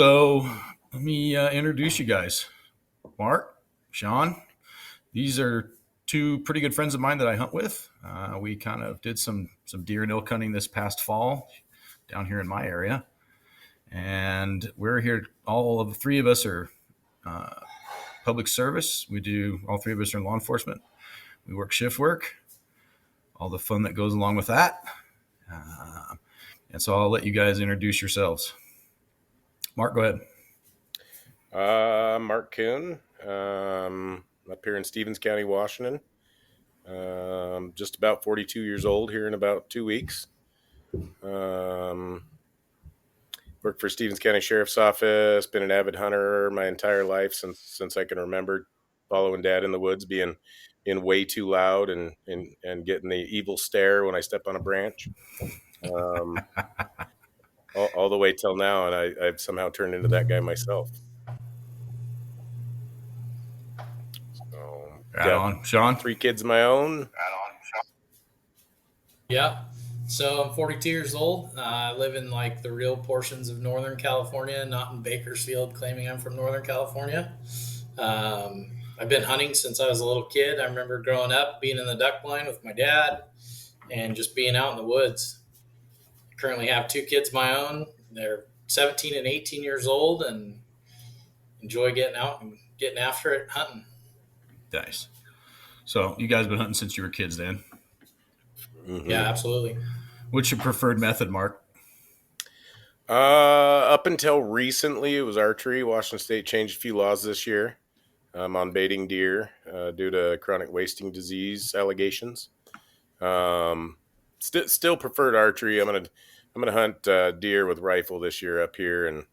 So let me introduce you guys. Mark, Sean, these are two pretty good friends of mine that I hunt with. We kind of did some deer and elk hunting this past fall down here in my area, and we're here. All of the three of us are uh, public service. We do all three of us are in law enforcement. We work shift work, all the fun that goes along with that. Uh, and so I'll let you guys introduce yourselves. Mark, go ahead. Mark Coon, up here in Stevens County, Washington. Just about 42 years old here in about 2 weeks. Um, Worked for Stevens County Sheriff's Office. Been an avid hunter my entire life since I can remember. Following Dad in the woods, being way too loud and getting the evil stare when I step on a branch. Um, all the way till now, and I've somehow turned into that guy myself. So Right got on, Sean. 3 kids of my own. Yeah. So I'm 42 years old. I live in like the real portions of Northern California, not in Bakersfield, claiming I'm from Northern California. I've been hunting since I was a little kid. I remember growing up, being in the duck blind with my dad and just being out in the woods. I currently have 2 kids of my own. They're 17 and 18 years old and enjoy getting out and getting after it hunting. Nice. So you guys been hunting since you were kids, then? Mm-hmm. Yeah, absolutely. What's your preferred method, Mark? Up until recently, it was archery. Washington State changed a few laws this year on baiting deer due to chronic wasting disease allegations. Still preferred archery. I'm gonna hunt deer with rifle this year up here and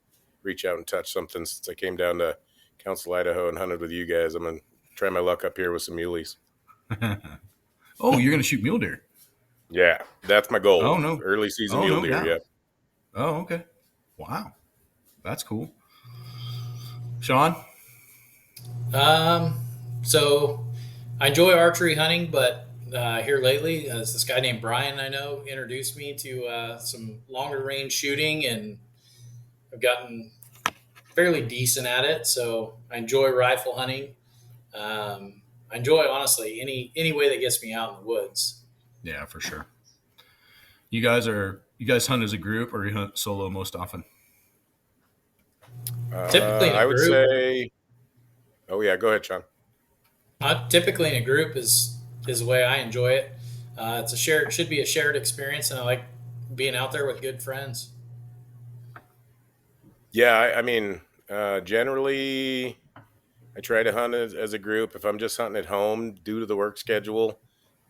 reach out and touch something. Since I came down to Council, Idaho, and hunted with you guys, I'm gonna try my luck up here with some muleys. Oh, you're going to shoot mule deer? Yeah, that's my goal. Oh, no. Early season Oh, mule no deer. doubt. Yeah. Oh, okay. Wow. That's cool. Sean? Um, so I enjoy archery hunting, but here lately, this guy named Brian I know introduced me to some longer range shooting, and I've gotten fairly decent at it. So I enjoy rifle hunting. I enjoy honestly any way that gets me out in the woods. Yeah, for sure. You guys hunt as a group or you hunt solo most often? Typically in a I would group, say. Oh yeah, go ahead, Sean. typically in a group is the way I enjoy it. It's a shared should be a shared experience, and I like being out there with good friends. Yeah, generally, I try to hunt as a group. If I'm just hunting at home due to the work schedule,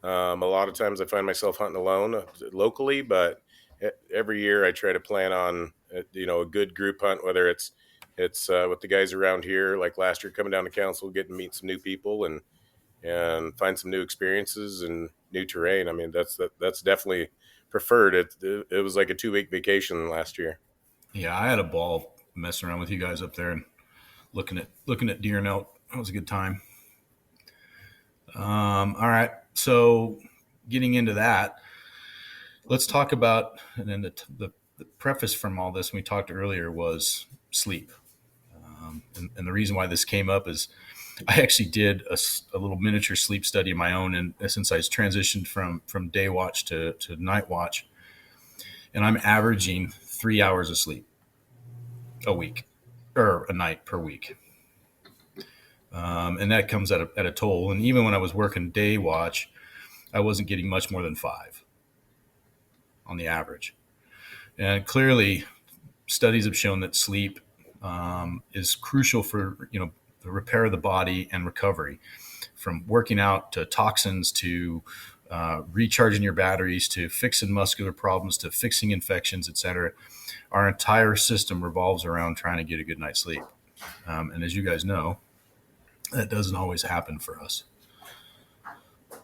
a lot of times I find myself hunting alone locally. But every year I try to plan on a good group hunt, whether it's with the guys around here, like last year coming down to council, getting to meet some new people and find some new experiences and new terrain. I mean, that's definitely preferred. It was like a 2 week vacation last year. Yeah, I had a ball messing around with you guys up there and looking at deer and elk. That was a good time. All right. So getting into that, let's talk about, and then the preface from all this we talked earlier was sleep. And the reason why this came up is I actually did a little miniature sleep study of my own, and since I transitioned from day watch to night watch, and I'm averaging 3 hours of sleep a week or a night per week. And that comes at a toll. And even when I was working day watch, I wasn't getting much more than 5 on the average. And clearly, studies have shown that sleep is crucial for the repair of the body and recovery, from working out to toxins to recharging your batteries to fixing muscular problems to fixing infections, etc. Our entire system revolves around trying to get a good night's sleep. And as you guys know, that doesn't always happen for us.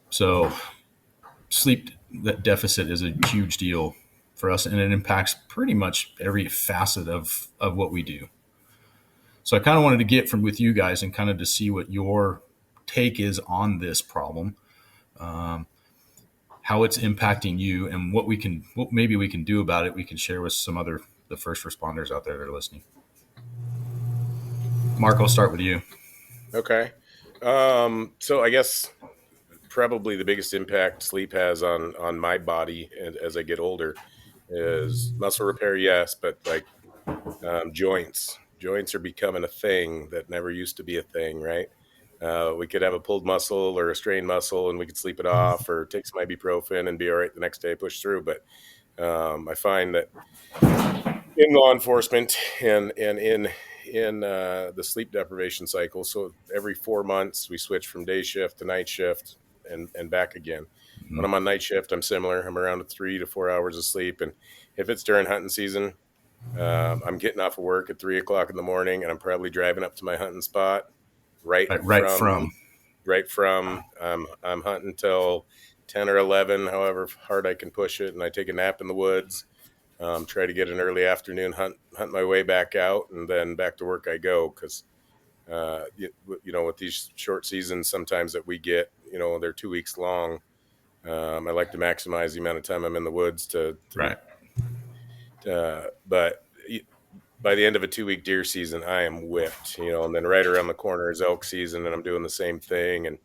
So sleep that deficit is a huge deal for us, and it impacts pretty much every facet of what we do. So I kind of wanted to get from with you guys and kind of to see what your take is on this problem, how it's impacting you, and what maybe we can do about it. We can share with the first responders out there that are listening. Mark, I'll start with you. Okay. So I guess probably the biggest impact sleep has on my body as I get older is muscle repair, yes, but like joints. Joints are becoming a thing that never used to be a thing, right? We could have a pulled muscle or a strained muscle, and we could sleep it off, or take some ibuprofen and be all right the next day, push through. But I find that in law enforcement and in the sleep deprivation cycle, so every 4 months we switch from day shift to night shift and back again. When I'm on night shift, I'm similar. I'm around 3 to 4 hours of sleep, and if it's during hunting season, I'm getting off of work at 3 o'clock in the morning, and I'm probably driving up to my hunting spot right Right from from. I'm hunting till 10 or 11, however hard I can push it, and I take a nap in the woods. Try to get an early afternoon hunt my way back out, and then back to work I go. Because with these short seasons, sometimes that we get, they're 2 weeks long. I like to maximize the amount of time I'm in the woods Right. but by the end of a 2 week deer season, I am whipped, and then right around the corner is elk season, and I'm doing the same thing. And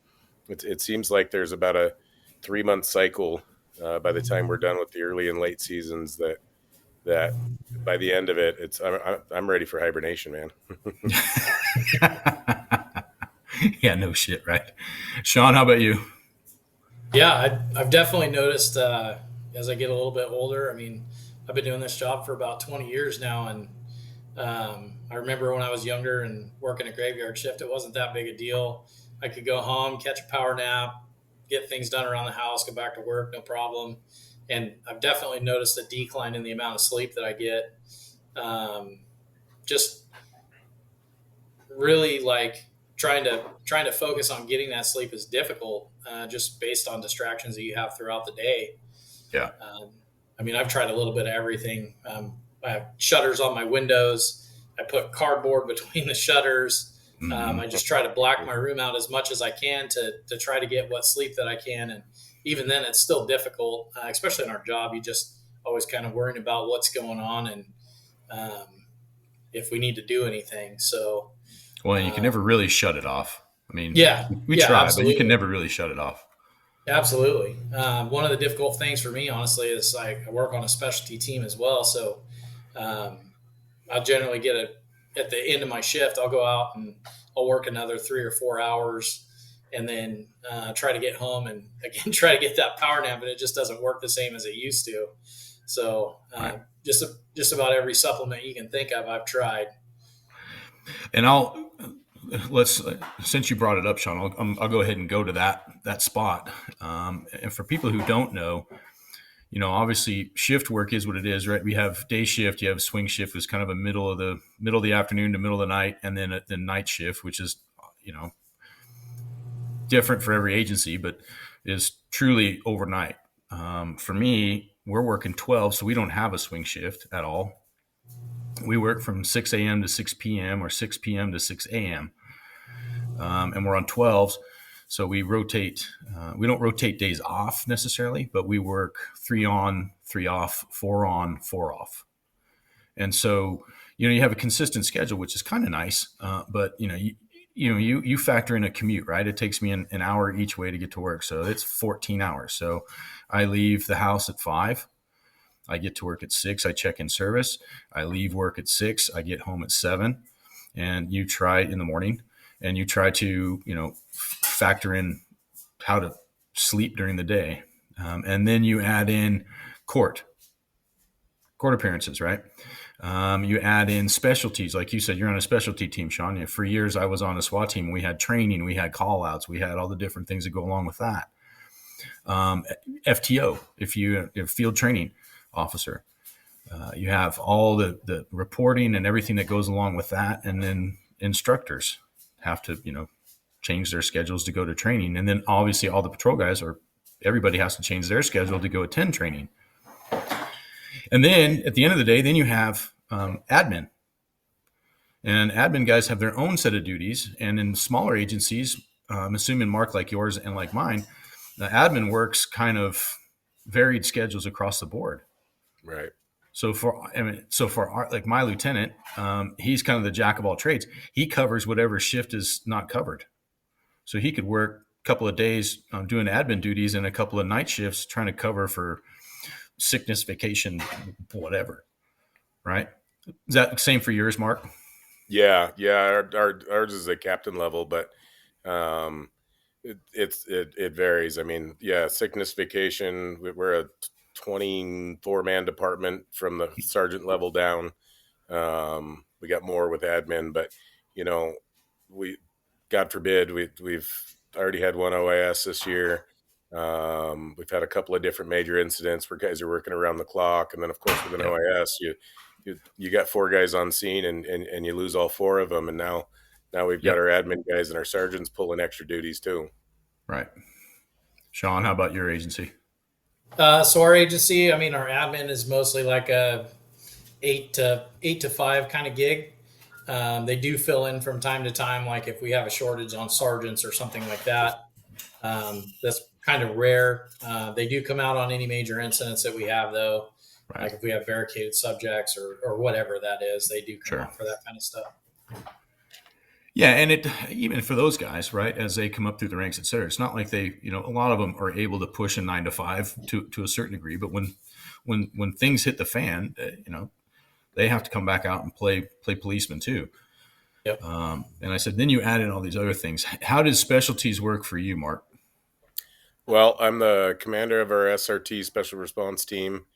it seems like there's about a 3 month cycle by the time we're done with the early and late seasons that by the end of it, I'm ready for hibernation, man. Yeah, no shit, right? Sean, how about you? Yeah, I've definitely noticed as I get a little bit older. I mean, I've been doing this job for about 20 years now, and I remember when I was younger and working a graveyard shift, it wasn't that big a deal. I could go home, catch a power nap, get things done around the house, go back to work, no problem. And I've definitely noticed a decline in the amount of sleep that I get. Just really like trying to focus on getting that sleep is difficult, just based on distractions that you have throughout the day. Yeah. I mean, I've tried a little bit of everything. I have shutters on my windows. I put cardboard between the shutters. I just try to black my room out as much as I can to try to get what sleep that I can. And even then, it's still difficult, especially in our job. You just always kind of worrying about what's going on and if we need to do anything. So, Well, you can never really shut it off. I mean, yeah, we yeah, try, absolutely. but you can never really shut it off. Absolutely. One of the difficult things for me, honestly, is like I work on a specialty team as well. So I'll generally get at the end of my shift, I'll go out and I'll work another 3 or 4 hours and then try to get home and again, try to get that power nap, and it just doesn't work the same as it used to. So Right. just about every supplement you can think of, I've tried. And since you brought it up, Sean, I'll go ahead and go to that spot. And for people who don't know, obviously shift work is what it is, right? We have day shift, you have swing shift, was kind of a middle of the afternoon to middle of the night, and then the night shift, which is, different for every agency, but is truly overnight. For me, we're working 12, so we don't have a swing shift at all. We work from 6 a.m. to 6 p.m. or 6 p.m. to 6 a.m. And we're on 12s. So we rotate. We don't rotate days off necessarily, but we work 3 on, 3 off, 4 on, 4 off. And so, you have a consistent schedule, which is kind of nice. But, you factor in a commute, right? It takes me an hour each way to get to work. So it's 14 hours. So I leave the house at 5. I get to work at 6. I check in service. I leave work at 6. I get home at 7. And you try in the morning, and you try to, factor in how to sleep during the day. And then you add in court appearances, right? You add in specialties. Like you said, you're on a specialty team, Sean. For years, I was on a SWAT team. We had training. We had call outs. We had all the different things that go along with that. FTO, if you're field training officer, you have all the reporting and everything that goes along with that. And then instructors have to, change their schedules to go to training. And then obviously all the patrol guys, or everybody has to change their schedule to go attend training. And then at the end of the day, then you have admin. And admin guys have their own set of duties. And in smaller agencies, I'm assuming Mark, like yours and like mine, the admin works kind of varied schedules across the board. Right. Like my lieutenant, he's kind of the jack of all trades. He covers whatever shift is not covered. So he could work a couple of days doing admin duties and a couple of night shifts trying to cover for sickness, vacation, whatever. Right? Is that the same for yours, Mark? Yeah. Ours is at captain level, but it varies. I mean, yeah, sickness, vacation. We're a 24-man department from the sergeant level down. We got more with admin, but we, God forbid, we've already had one OIS this year. We've had a couple of different major incidents where guys are working around the clock, and then of course with an OIS, you got 4 guys on scene, and you lose all 4 of them, and now we've got our admin guys and our sergeants pulling extra duties too. Right. Sean, how about your agency? So our agency, I mean, our admin is mostly like a 8 to 5 kind of gig. They do fill in from time to time, like if we have a shortage on sergeants or something like that. That's kind of rare. They do come out on any major incidents that we have, though. Right. Like if we have barricaded subjects or whatever that is, they do come out for that kind of stuff. Yeah, and it even for those guys, right, as they come up through the ranks, et cetera, it's not like they, a lot of them are able to push a 9 to 5 to a certain degree, but when things hit the fan, they have to come back out and play policeman too. Yep. And I said, then you add in all these other things. How does specialties work for you, Mark? Well, I'm the commander of our SRT special response team,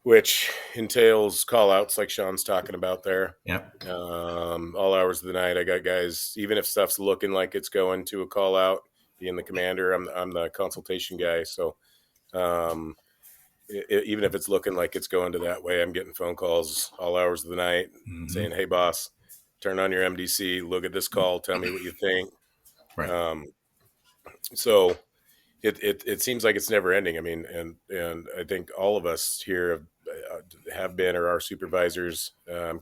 which entails call outs like Sean's talking about there. Yep. All hours of the night. I got guys, even if stuff's looking like it's going to a call out, being the commander, I'm the consultation guy. So even if it's looking like it's going to that way, I'm getting phone calls all hours of the night saying, hey, boss, turn on your MDC, look at this call, tell me what you think. Right. So it seems like it's never ending. I mean, and I think all of us here have been or are supervisors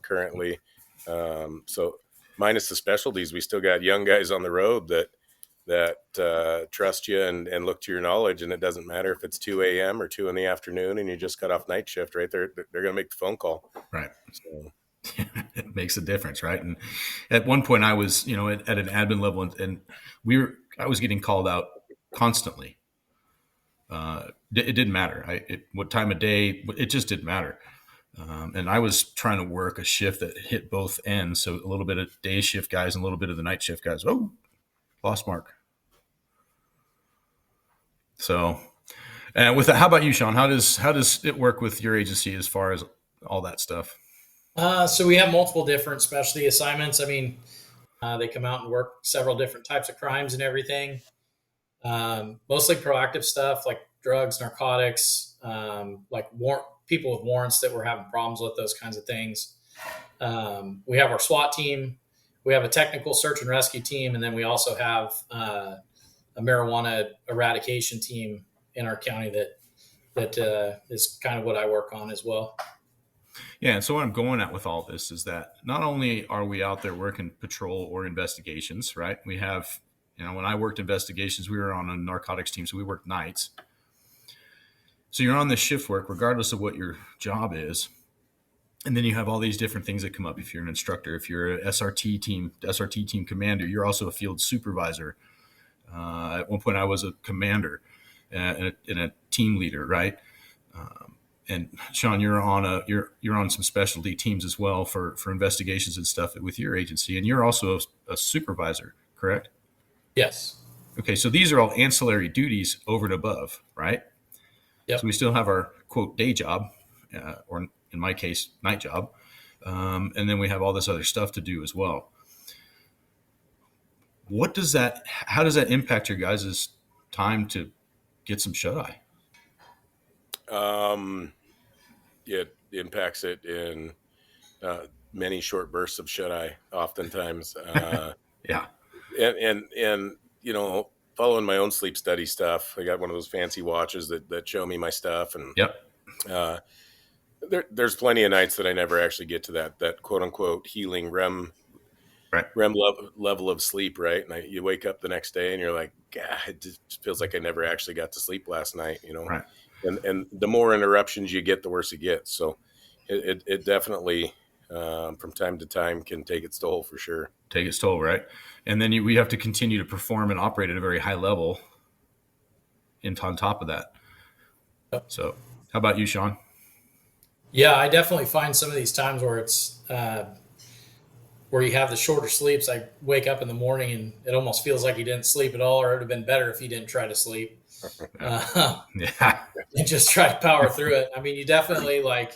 currently. So minus the specialties, we still got young guys on the road that trust you and look to your knowledge. And it doesn't matter if it's 2 a.m. or 2 in the afternoon and you just got off night shift, right? They're going to make the phone call. Right. So. It makes a difference, right? And at one point I was, at an admin level and I was getting called out constantly. It didn't matter. What time of day, it just didn't matter. And I was trying to work a shift that hit both ends. So a little bit of day shift guys and a little bit of the night shift guys. Oh, lost Mark. So, and with that, how about you, Sean? How does it work with your agency as far as all that stuff? So we have multiple different specialty assignments. I mean, they come out and work several different types of crimes and everything. Mostly proactive stuff like drugs, narcotics, like people with warrants that we're having problems with, those kinds of things. We have our SWAT team. We have a technical search and rescue team. And then we also have a marijuana eradication team in our county that is kind of what I work on as well. Yeah, and so what I'm going at with all this is that not only are we out there working patrol or investigations, right? We have, when I worked investigations, we were on a narcotics team, so we worked nights. So you're on this shift work regardless of what your job is. And then you have all these different things that come up. If you're an instructor, if you're an SRT team commander, you're also a field supervisor. At one point I was a commander and a team leader, right? And Sean, you're on some specialty teams as well for investigations and stuff with your agency, and you're also a supervisor, correct? Yes. Okay, so these are all ancillary duties over and above, right? Yep. So we still have our quote day job, or in my case, night job, and then we have all this other stuff to do as well. How does that impact your guys' time to get some shut-eye? It impacts it in many short bursts of shut-eye, oftentimes. Yeah. And following my own sleep study stuff, I got one of those fancy watches that show me my stuff. And yep. There's plenty of nights that I never actually get to that quote-unquote healing REM level of sleep, right? And you wake up the next day and you're like, God, it just feels like I never actually got to sleep last night, Right. And the more interruptions you get, the worse it gets. So it definitely from time to time can take its toll for sure. Take its toll, right? And then we have to continue to perform and operate at a very high level on top of that. So how about you, Sean? Yeah, I definitely find some of these times where it's where you have the shorter sleeps. I wake up in the morning and it almost feels like you didn't sleep at all, or it would have been better if you didn't try to sleep. Yeah. And just try to power through it. I mean, you definitely I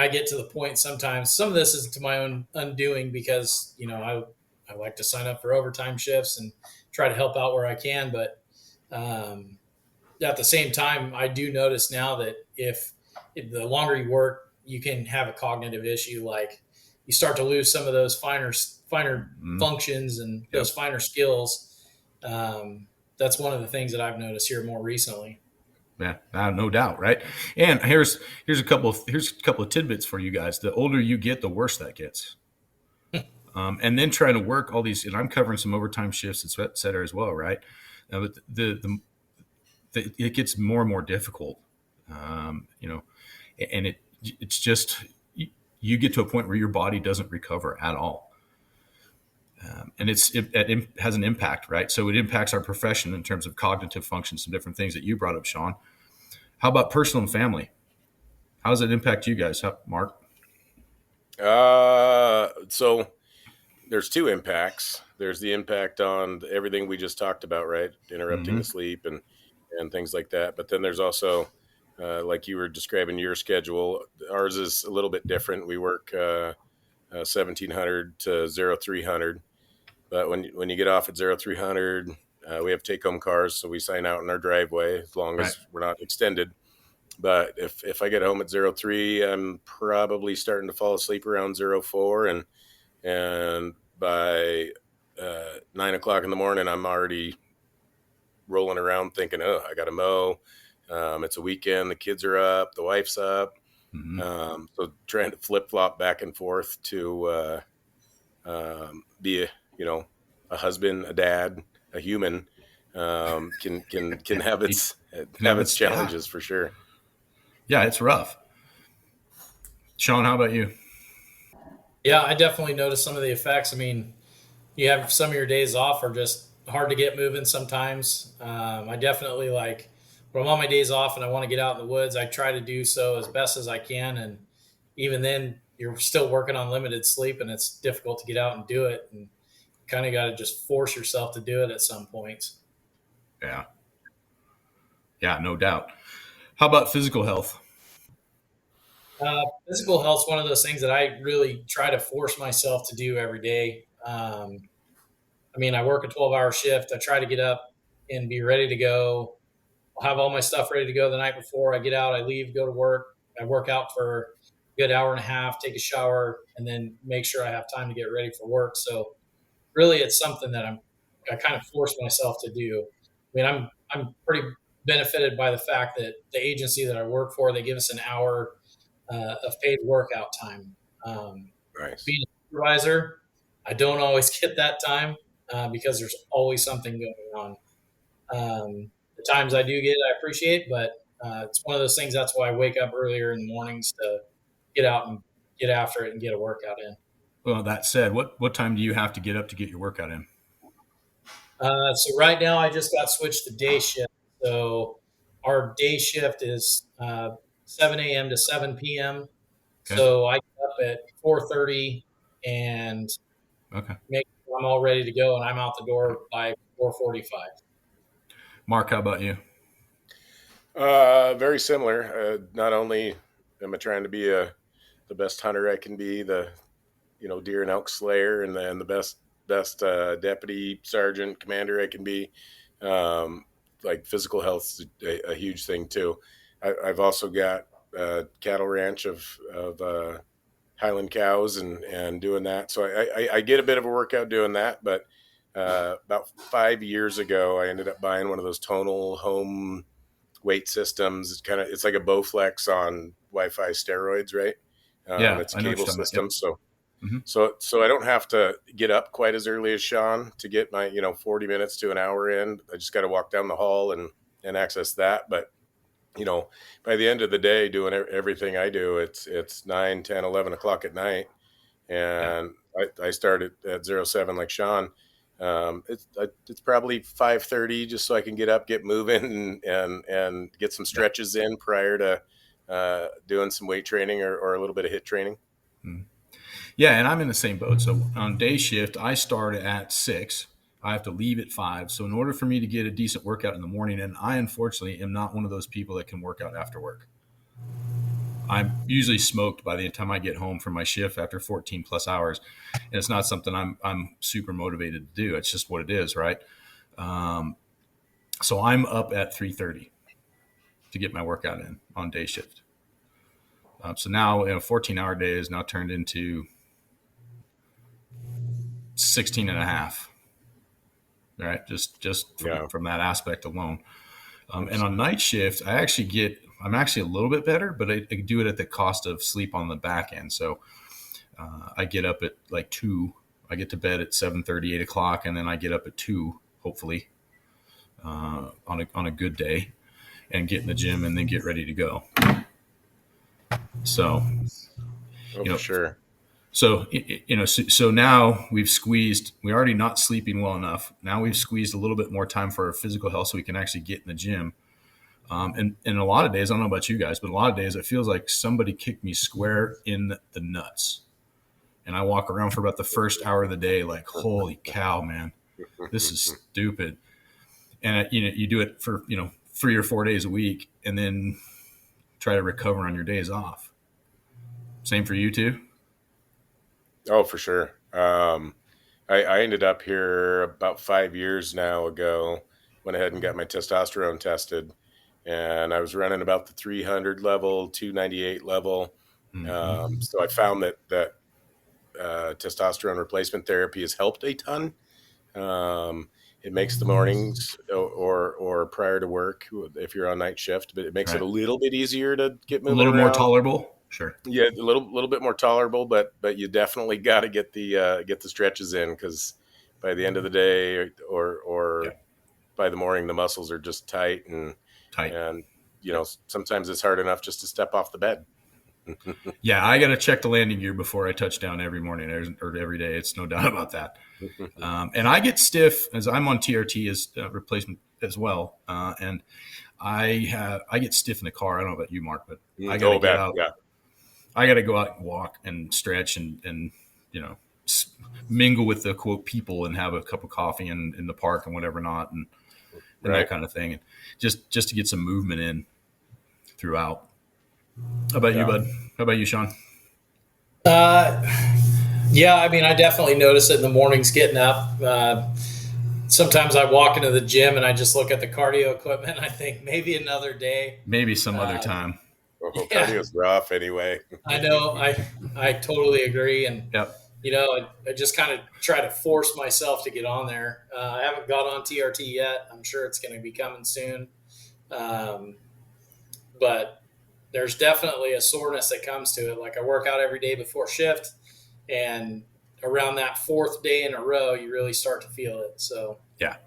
get to the point sometimes. Some of this is to my own undoing because I like to sign up for overtime shifts and try to help out where I can. But at the same time, I do notice now that if the longer you work, you can have a cognitive issue. Like you start to lose some of those finer functions and those finer skills. That's one of the things that I've noticed here more recently. Yeah, no doubt, right? And here's a couple of tidbits for you guys. The older you get, the worse that gets. And then trying to work all these, and I'm covering some overtime shifts, et cetera, as well, right? But it gets more and more difficult, and it's just you get to a point where your body doesn't recover at all. And it has an impact, right? So it impacts our profession in terms of cognitive functions and different things that you brought up, Sean. How about personal and family? How does it impact you guys, Mark? So there's two impacts. There's the impact on everything we just talked about, right? Interrupting the sleep and things like that. But then there's also, like you were describing your schedule, ours is a little bit different. We work 1700 to 0300. But when you get off at 0300, we have take-home cars, so we sign out in our driveway as long as we're not extended. But if I get home at 03, I'm probably starting to fall asleep around 04, and by 9 o'clock in the morning, I'm already rolling around thinking, oh, I got to mow. It's a weekend, the kids are up, the wife's up. So trying to flip-flop back and forth to be a husband, a dad, a human, can have its challenges for sure. Yeah, it's rough. Sean, how about you? Yeah, I definitely noticed some of the effects. I mean, you have some of your days off are just hard to get moving sometimes. I definitely when I'm on my days off and I want to get out in the woods, I try to do so as best as I can. And even then, you're still working on limited sleep and it's difficult to get out and do it. And you kind of got to just force yourself to do it at some points. Yeah. Yeah, no doubt. How about physical health? Physical health is one of those things that I really try to force myself to do every day. I work a 12-hour shift. I try to get up and be ready to go. I'll have all my stuff ready to go the night before I get out. I leave, go to work. I work out for a good hour and a half, take a shower, and then make sure I have time to get ready for work. So really it's something that I kind of force myself to do. I'm pretty benefited by the fact that the agency that I work for, they give us an hour of paid workout time. Nice. Being a supervisor, I don't always get that time because there's always something going on. The times I do get, I appreciate, but it's one of those things. That's why I wake up earlier in the mornings to get out and get after it and get a workout in. Well, that said, what time do you have to get up to get your workout in? So right now I just got switched to day shift. So our day shift is 7 a.m. to 7 p.m. Okay. So I get up at 4:30 and make sure I'm all ready to go, and I'm out the door by 4:45. Mark, how about you? Very similar. Not only am I trying to be the best hunter I can be, the deer and elk slayer, and then the best deputy sergeant commander I can be. Physical health is a huge thing too. I've also got a cattle ranch of Highland cows and doing that. So I get a bit of a workout doing that. But about 5 years ago, I ended up buying one of those tonal home weight systems. It's like a Bowflex on Wi-Fi steroids, right? It's a cable system. Yep. So I don't have to get up quite as early as Sean to get my 40 minutes to an hour in. I just got to walk down the hall and access that. But by the end of the day, doing everything I do, it's 9, 10, 11 o'clock at night, Yeah. and I start at 07 like Sean. It's probably 5:30 just so I can get up, get moving, and get some Yeah. stretches in prior to doing some weight training or a little bit of hit training. Mm. Yeah, and I'm in the same boat. So on day shift, I start at 6. I have to leave at 5. So in order for me to get a decent workout in the morning, and I unfortunately am not one of those people that can work out after work. I'm usually smoked by the time I get home from my shift after 14 plus hours, and it's not something I'm super motivated to do. It's just what it is, right? Um, so I'm up at 3:30 to get my workout in on day shift. So now, 14-hour day is now turned into 16 and a half, right? Just Yeah. from that aspect alone. And on night shift, I'm actually a little bit better, but I do it at the cost of sleep on the back end. So I get up at like 2. I get to bed at 7:30, 8 o'clock, and then I get up at 2, hopefully, on a good day, and get in the gym and then get ready to go. So, Oh, you for know, sure. so now we're already not sleeping well enough. Now we've squeezed a little bit more time for our physical health so we can actually get in the gym. And a lot of days, I don't know about you guys, but a lot of days it feels like somebody kicked me square in the nuts. And I walk around for about the first hour of the day like, holy cow, man, this is stupid. And you do it for 3 or 4 days a week, and then try to recover on your days off. Same for you too. Oh, for sure. I ended up here about 5 years now ago. Went ahead and got my testosterone tested, and I was running about the 300 level, 298 level. Mm-hmm. So I found that testosterone replacement therapy has helped a ton. Um, it makes the mornings or prior to work if you're on night shift, but it makes it Right. a little bit easier to get A moving little more around. tolerable. Sure. Yeah, a little bit more tolerable, but you definitely got to get the stretches in, because by the end of the day Yeah. or by the morning the muscles are just tight, Tight. and Yep. sometimes it's hard enough just to step off the bed. Yeah, I got to check the landing gear before I touch down every morning or every day. It's no doubt about that. And I get stiff as I'm on TRT as replacement as well. And I get stiff in the car. I don't know about you, Mark, but I got to Oh, get bad, out. yeah, I got to go out and walk and stretch and you know mingle with the quote people and have a cup of coffee in the park and whatever not and that right, kind of thing. And just to get some movement in throughout. How about you, yeah. bud? How about you, Sean? Uh, yeah, I mean, I definitely notice it in the mornings getting up. Sometimes I walk into the gym and I just look at the cardio equipment. And I think maybe another day. Maybe some other Uh, time. Oh, yeah, cardio's rough anyway. I know. I totally agree. And Yep. I just kind of try to force myself to get on there. I haven't got on TRT yet. I'm sure it's going to be coming soon. Um, but there's definitely a soreness that comes to it. Like I work out every day before shift, and around that fourth day in a row, you really start to feel it. So Yeah.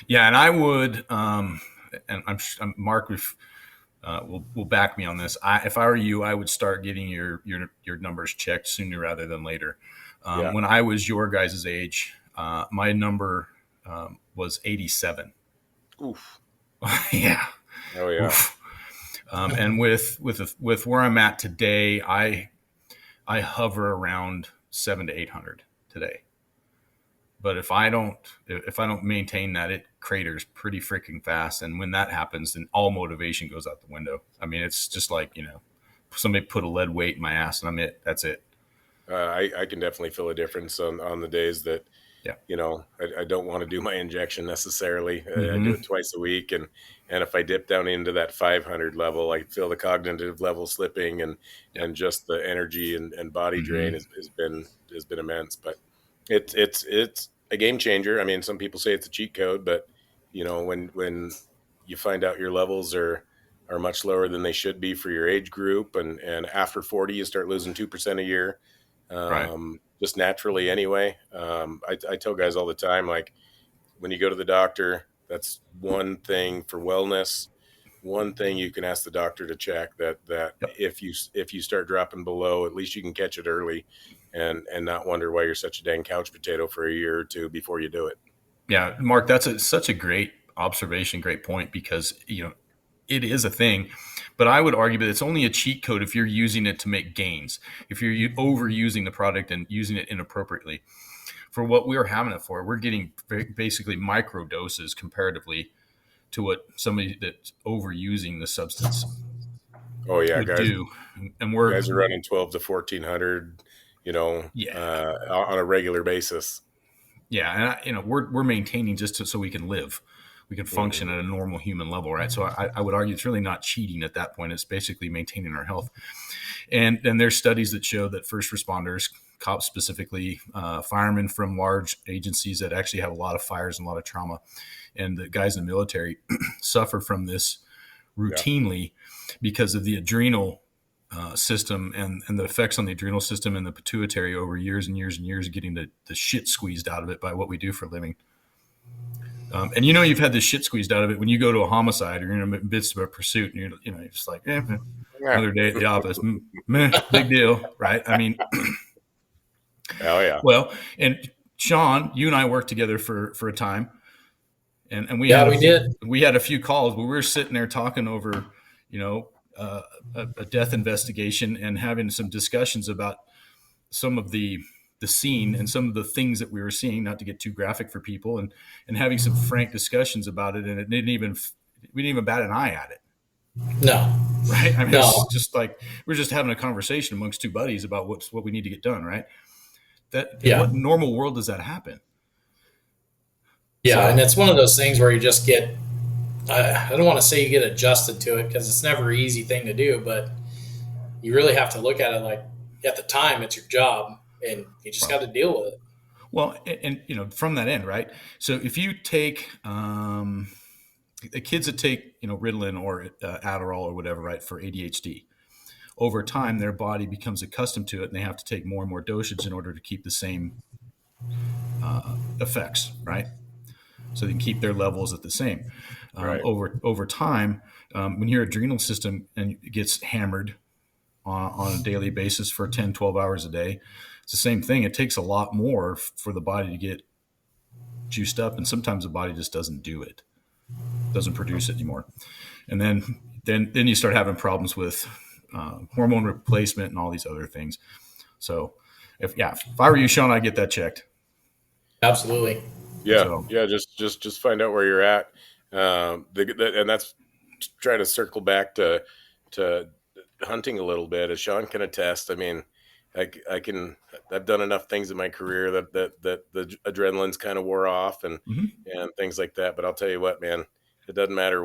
Yeah, and I would, and I'm Mark will back me on this. If I were you, I would start getting your numbers checked sooner rather than later. Yeah. When I was your guys' age, my number was 87. Oof. Yeah. Oh, yeah. Oof. And with where I'm at today, I hover around 700 to 800 today. But if I don't maintain that, it craters pretty freaking fast. And when that happens, then all motivation goes out the window. I mean, it's just like, somebody put a lead weight in my ass and that's it. I can definitely feel a difference on the days that, Yeah. I don't want to do my injection necessarily. I do Mm-hmm. it twice a week. And if I dip down into that 500 level, I feel the cognitive level slipping, Yep. and just the energy and body drain Mm-hmm. has been immense. But it's a game changer. I mean, some people say it's a cheat code, but when you find out your levels are much lower than they should be for your age group, and after 40 you start losing 2% a year, Right. just naturally anyway. I tell guys all the time, like, when you go to the doctor, that's one thing for wellness. one thing you can ask the doctor to check, that Yep. if you start dropping below, at least you can catch it early, and not wonder why you're such a dang couch potato for a year or two before you do it. Yeah, Mark, that's such a great observation, great point, because it is a thing, but I would argue that it's only a cheat code if you're using it to make gains. If you're overusing the product and using it inappropriately, for what we're having it for, we're getting basically micro doses comparatively to what somebody that's overusing the substance Oh yeah, would do. And we're guys are running 12 to 1400, yeah, on a regular basis. yeah, and we're maintaining just so we can live, we can function Mm-hmm. at a normal human level, right? So I would argue it's really not cheating at that point. It's basically maintaining our health. And there's studies that show that first responders, cops specifically, firemen from large agencies that actually have a lot of fires and a lot of trauma, and the guys in the military suffer from this Yeah. routinely because of the adrenal system and the effects on the adrenal system and the pituitary over years and years and years, getting the shit squeezed out of it by what we do for a living. And you've had the shit squeezed out of it when you go to a homicide or you're in the midst of a pursuit, and you're just like, another day at the office, meh, big deal, right? I mean, Oh yeah. well, and Sean, you and I worked together for a time, and we Yeah, we did. we had a few calls where we were sitting there talking over, a death investigation and having some discussions about some of the scene and some of the things that we were seeing, not to get too graphic for people, and having some frank discussions about it. And we didn't even bat an eye at it. No, Right. I mean, no. it's just like, we're just having a conversation amongst two buddies about what we need to get done. Right. That in Yeah. what normal world does that happen? Yeah, So, and it's one of those things where you just get, I don't want to say you get adjusted to it because it's never an easy thing to do, but you really have to look at it like at the time it's your job and you just got to deal with it. well, and from that end, right? So if you take the kids that take Ritalin or Adderall or whatever, right, for ADHD, over time their body becomes accustomed to it, and they have to take more and more dosage in order to keep the same effects, right? So they can keep their levels at the same. Right. Over time, when your adrenal system gets hammered on a daily basis for 10, 12 hours a day, it's the same thing. It takes a lot more for the body to get juiced up, and sometimes the body just doesn't do it, doesn't produce it anymore. And then you start having problems with hormone replacement and all these other things. So if I were you, Sean, I'd get that checked. Absolutely. Yeah. So, Yeah. Just find out where you're at. And that's trying to circle back to hunting a little bit, as Sean can attest. I mean, I've done enough things in my career that the adrenaline's kind of wore off and things like that. But I'll tell you what, man, it doesn't matter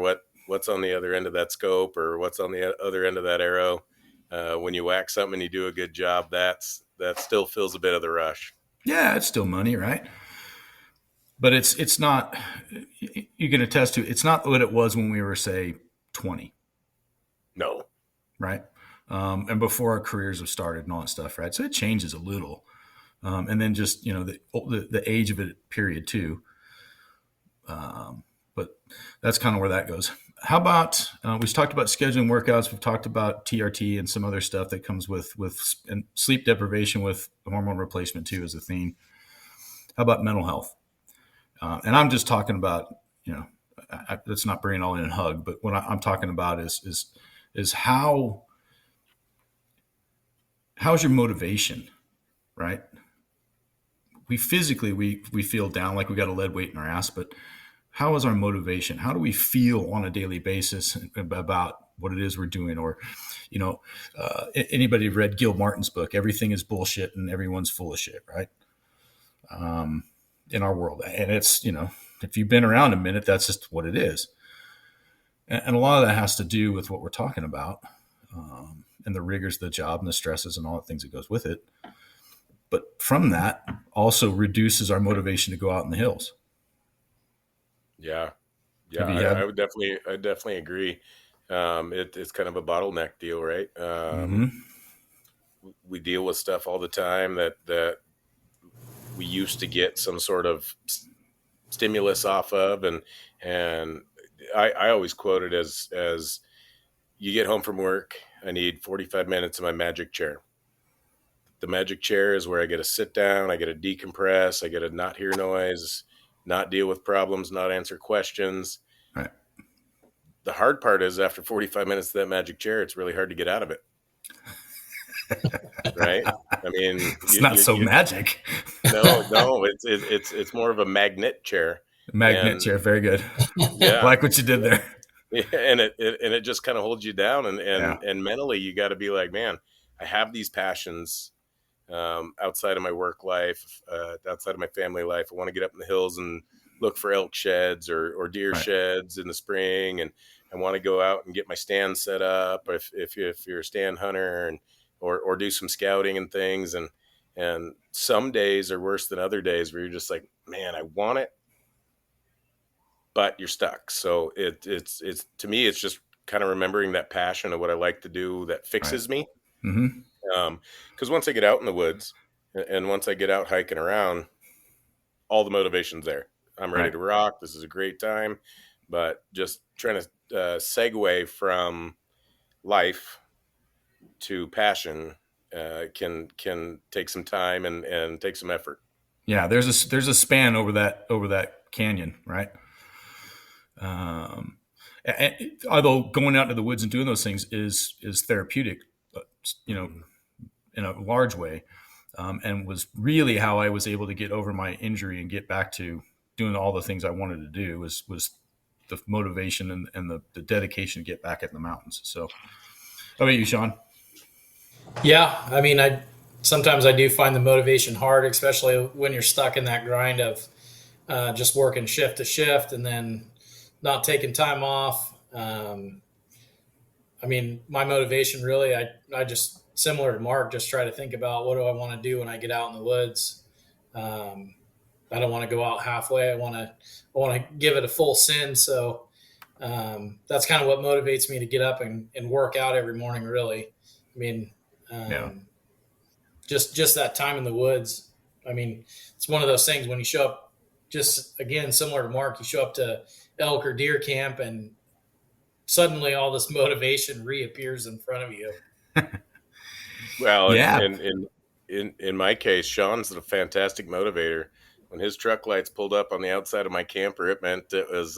what's on the other end of that scope or what's on the other end of that arrow. When you whack something and you do a good job, that still feels a bit of the rush. yeah, it's still money, right? But it's not. You can attest to it's not what it was when we were, say, 20, No. right? And before our careers have started and all that stuff, right? So it changes a little, and then just the age of it period too. But that's kind of where that goes. How about we've talked about scheduling workouts, we've talked about TRT and some other stuff that comes with and sleep deprivation with hormone replacement too, as a theme. How about mental health? And I'm just talking about, let's not bring it all in and hug, but what I'm talking about is how's your motivation, right? We physically, we feel down, like we got a lead weight in our ass, but how is our motivation? How do we feel on a daily basis about what it is we're doing? Or, anybody read Gil Martin's book, Everything is Bullshit and Everyone's Full of Shit, right? In our world. And it's, if you've been around a minute, that's just what it is. And a lot of that has to do with what we're talking about, and the rigors of the job and the stresses and all the things that goes with it. But from that also reduces our motivation to go out in the hills. Yeah. Have you Yeah. had- I definitely agree. It's kind of a bottleneck deal, right? We deal with stuff all the time that we used to get some sort of stimulus off of, and I always quote it as you get home from work, I need 45 minutes in my magic chair. The magic chair is where I get to sit down, I get to decompress, I get to not hear noise, not deal with problems, not answer questions. Right. The hard part is after 45 minutes of that magic chair, it's really hard to get out of it. Right? I mean, It's not so magic. No, it's more of a magnet chair. Magnet chair, very good. Yeah, I like what you did there. Yeah, and it just kind of holds you down, and mentally you got to be like, man, I have these passions outside of my work life, outside of my family life. I want to get up in the hills and look for elk sheds or deer sheds in the spring, and I want to go out and get my stand set up. If you're a stand hunter, and or do some scouting and things, and some days are worse than other days where you're just like, man, I want it, but you're stuck. So it's to me, it's just kind of remembering that passion of what I like to do that fixes me. Mm-hmm. Because once I get out in the woods and once I get out hiking around, all the motivation's there. I'm ready to rock. This is a great time. But just trying to segue from life to passion can take some time and take some effort. Yeah, there's a span over that canyon, right? Although going out into the woods and doing those things is therapeutic, in a large way, and was really how I was able to get over my injury and get back to doing all the things I wanted to do. Was the motivation and the dedication to get back in the mountains. So, how about you, Sean? Yeah, I mean, sometimes I do find the motivation hard, especially when you're stuck in that grind of just working shift to shift and then not taking time off. I mean, my motivation really, I just, similar to Mark, just try to think about what do I want to do when I get out in the woods. I don't want to go out halfway. I want to give it a full send. So that's kind of what motivates me to get up and work out every morning. Really, I mean, just that time in the woods. I mean, it's one of those things when you show up. Just again, similar to Mark, you show up to elk or deer camp, and suddenly all this motivation reappears in front of you. Well, in my case, Sean's a fantastic motivator. When his truck lights pulled up on the outside of my camper, it meant it was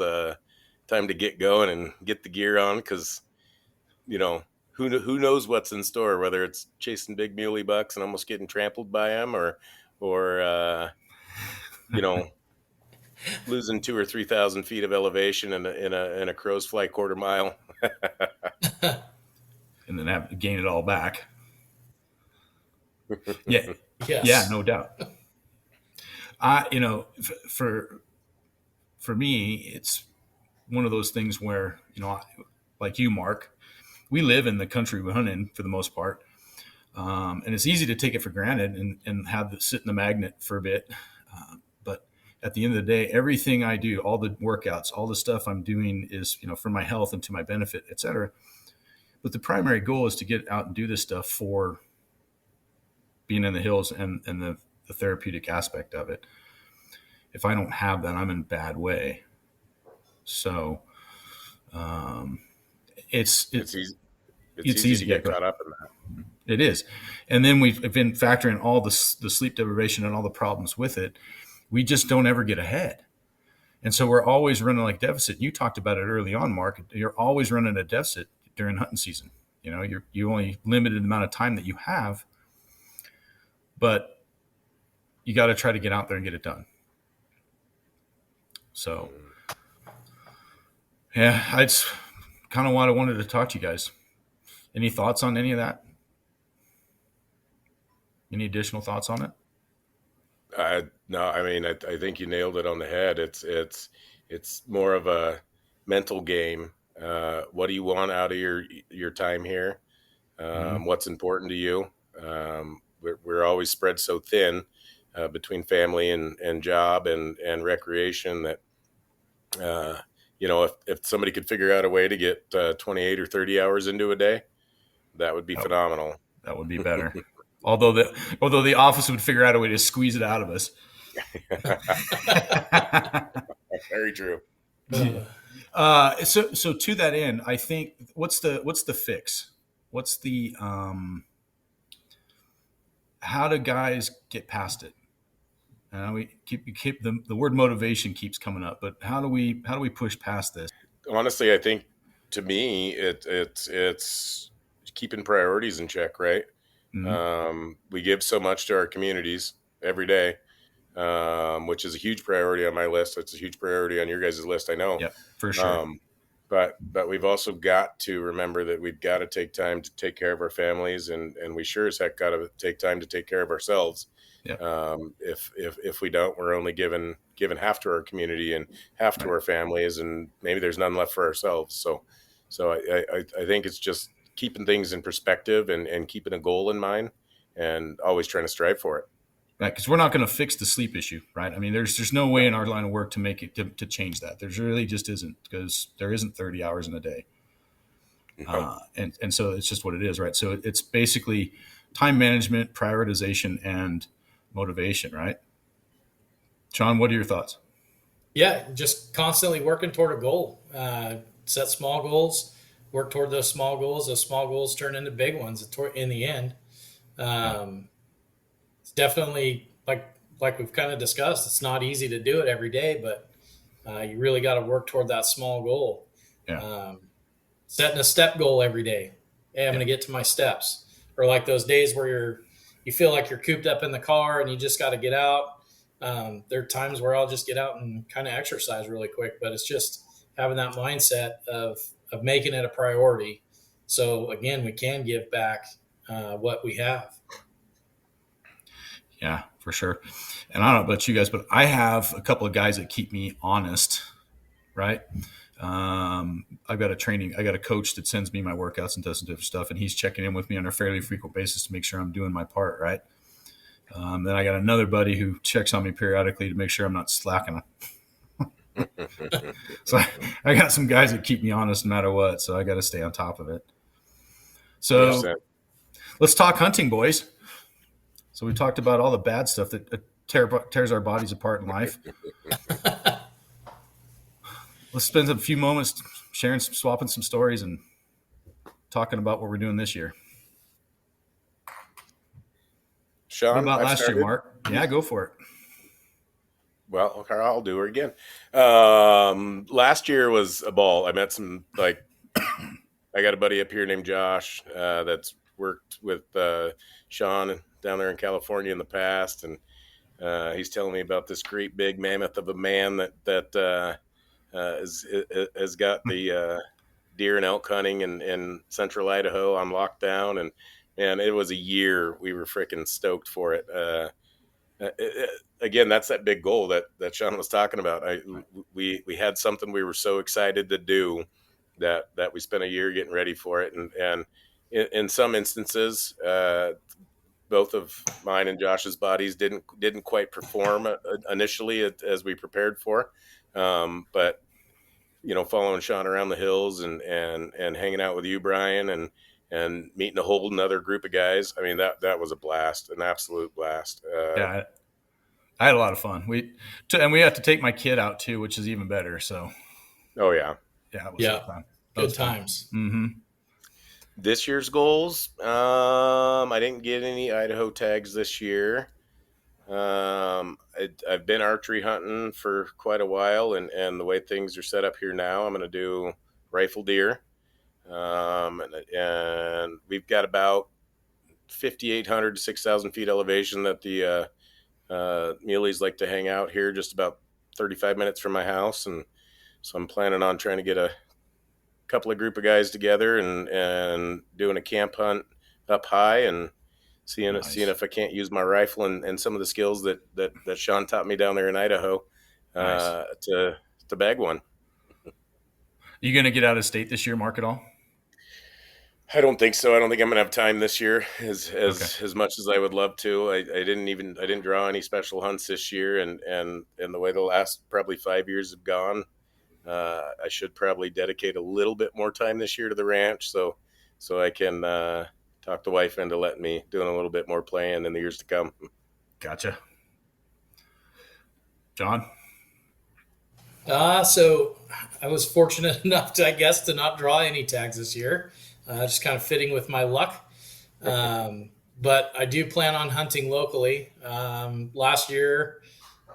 time to get going and get the gear on, because, who knows what's in store, whether it's chasing big muley bucks and almost getting trampled by them, or losing 2,000 or 3,000 feet of elevation in a crow's fly quarter mile. And then have to gain it all back. Yeah. Yes. Yeah, no doubt. For me, it's one of those things where, like you, Mark, we live in the country we hunt in for the most part. And it's easy to take it for granted and have it sit in the magnet for a bit. But at the end of the day, everything I do, all the workouts, all the stuff I'm doing is, for my health and to my benefit, et cetera. But the primary goal is to get out and do this stuff for being in the hills and the therapeutic aspect of it. If I don't have that, I'm in a bad way. So it's easy to get caught up in that. It is. And then we've been factoring all the sleep deprivation and all the problems with it. We just don't ever get ahead. And so we're always running like deficit. You talked about it early on, Mark. You're always running a deficit during hunting season. You only limited amount of time that you have, but you got to try to get out there and get it done. So, yeah, that's kind of what I wanted to talk to you guys. Any thoughts on any of that? Any additional thoughts on it? No, I mean, I think you nailed it on the head. It's more of a mental game. What do you want out of your time here? What's important to you? We're always spread so thin between family and job and recreation that, if somebody could figure out a way to get 28 or 30 hours into a day, that would be phenomenal. That would be better. Although the office would figure out a way to squeeze it out of us. Very true. So to that end, I think what's the fix? What's the how do guys get past it? We keep the word motivation keeps coming up, but how do we push past this? Honestly, I think to me, it's keeping priorities in check, right? Mm-hmm. We give so much to our communities every day, which is a huge priority on my list. It's a huge priority on your guys' list, I know. Yep, for sure. Um, but we've also got to remember that we've got to take time to take care of our families, and we sure as heck got to take time to take care of ourselves. Yep. If we don't, we're only given half to our community and half to Right. our families, and maybe there's none left for ourselves. So I think it's just keeping things in perspective and keeping a goal in mind, and always trying to strive for it. Right, because we're not going to fix the sleep issue, right? I mean, there's no way in our line of work to make it to change that. There's really just isn't, because there isn't 30 hours in a day, No. and so it's just what it is, right? So it's basically time management, prioritization, and motivation, right? Sean, what are your thoughts? Yeah, just constantly working toward a goal. Set small goals, work toward those small goals. Those small goals turn into big ones in the end. Yeah, It's definitely like we've kind of discussed. It's not easy to do it every day, but you really got to work toward that small goal. yeah, Um, Setting a step goal every day. Hey, I'm yeah, going to get to my steps. Or like those days where you feel like you're cooped up in the car and you just got to get out. There are times where I'll just get out and kind of exercise really quick, but it's just having that mindset of making it a priority. So again, we can give back what we have. yeah, for sure. And I don't know about you guys, but I have a couple of guys that keep me honest, right? I've got I got a coach that sends me my workouts and does some different stuff, and he's checking in with me on a fairly frequent basis to make sure I'm doing my part, right? Then I got another buddy who checks on me periodically to make sure I'm not slacking. So I got some guys that keep me honest no matter what. So I got to stay on top of it. So 100%. let's talk hunting, boys. So we talked about all the bad stuff that tears our bodies apart in life. Let's spend a few moments swapping some stories, and talking about what we're doing this year. What Sean, about I've last year, started. Mark? Yeah, go for it. Well, okay, I'll do her again. Last year was a ball. I met some, like, I got a buddy up here named Josh that's worked with Sean down there in California in the past, and he's telling me about this great big mammoth of a man has got the deer and elk hunting in central Idaho on lockdown, and it was a year. We were freaking stoked for it. Again, that's that big goal that Sean was talking about. We had something we were so excited to do that we spent a year getting ready for it, and in some instances, both of mine and Josh's bodies didn't quite perform initially as we prepared for, but following Sean around the hills and hanging out with you, Brian, and meeting a whole another group of guys. I mean, that was a blast, an absolute blast. Yeah, I had a lot of fun. And we had to take my kid out too, which is even better. So Oh yeah. yeah, it was Yeah, fun. That good was fun. times. Mm-hmm. This year's goals. I didn't get any Idaho tags this year. I've been archery hunting for quite a while, and the way things are set up here now, I'm going to do rifle deer. And we've got about 5,800 to 6,000 feet elevation that the muleys like to hang out here, just about 35 minutes from my house. And so I'm planning on trying to get a couple of group of guys together and doing a camp hunt up high and seeing if I can't use my rifle and some of the skills that Sean taught me down there in Idaho Nice. To bag one. You going to get out of state this year, Mark, at all? I don't think so. I don't think I'm gonna have time this year Okay. as much as I would love to. I didn't draw any special hunts this year, and the way the last probably 5 years have gone, I should probably dedicate a little bit more time this year to the ranch, so I can talk the wife into letting me doing a little bit more playing in the years to come. Gotcha. John? So I was fortunate enough to, I guess, to not draw any tags this year. Just kind of fitting with my luck. Um, but I do plan on hunting locally. Last year,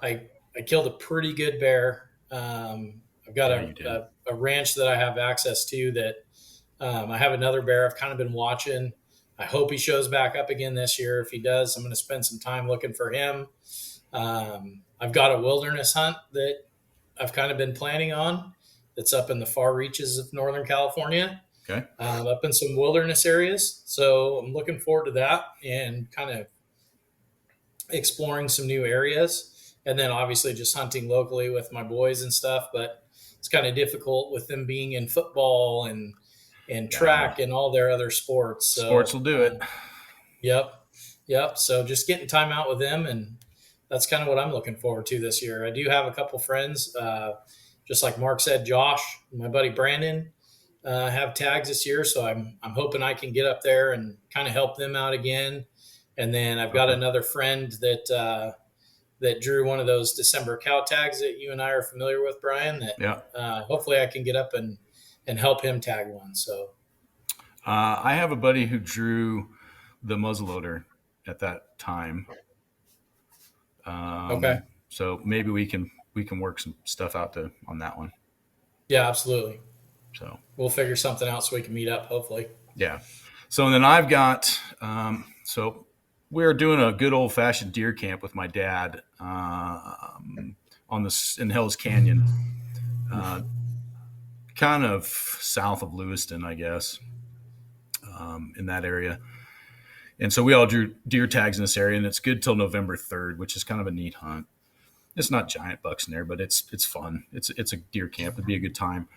I killed a pretty good bear. I've got Yeah, you did. a ranch that I have access to that I have another bear I've kind of been watching. I hope he shows back up again this year. If he does, I'm going to spend some time looking for him. I've got a wilderness hunt that I've kind of been planning on that's up in the far reaches of Northern California, Okay. up in some wilderness areas. So I'm looking forward to that and kind of exploring some new areas. And then obviously just hunting locally with my boys and stuff. But it's kind of difficult with them being in football and track and all their other sports. So, Sports will do it. Yep. Yep. So just getting time out with them. And that's kind of what I'm looking forward to this year. I do have a couple friends, just like Mark said, Josh, my buddy Brandon, have tags this year. So I'm hoping I can get up there and kind of help them out again. And then I've got another friend that, that drew one of those December cow tags that you and I are familiar with, Brian, that hopefully I can get up and help him tag one. So I have a buddy who drew the muzzleloader at that time. Okay. So maybe we can work some stuff out on that one. Yeah, absolutely. So we'll figure something out so we can meet up, hopefully. Yeah. So then I've got so we're doing a good old fashioned deer camp with my dad on in Hell's Canyon, kind of south of Lewiston, I guess, in that area. And so we all drew deer tags in this area, and it's good till November 3rd, which is kind of a neat hunt. It's not giant bucks in there, but it's fun. It's a deer camp. It'd be a good time.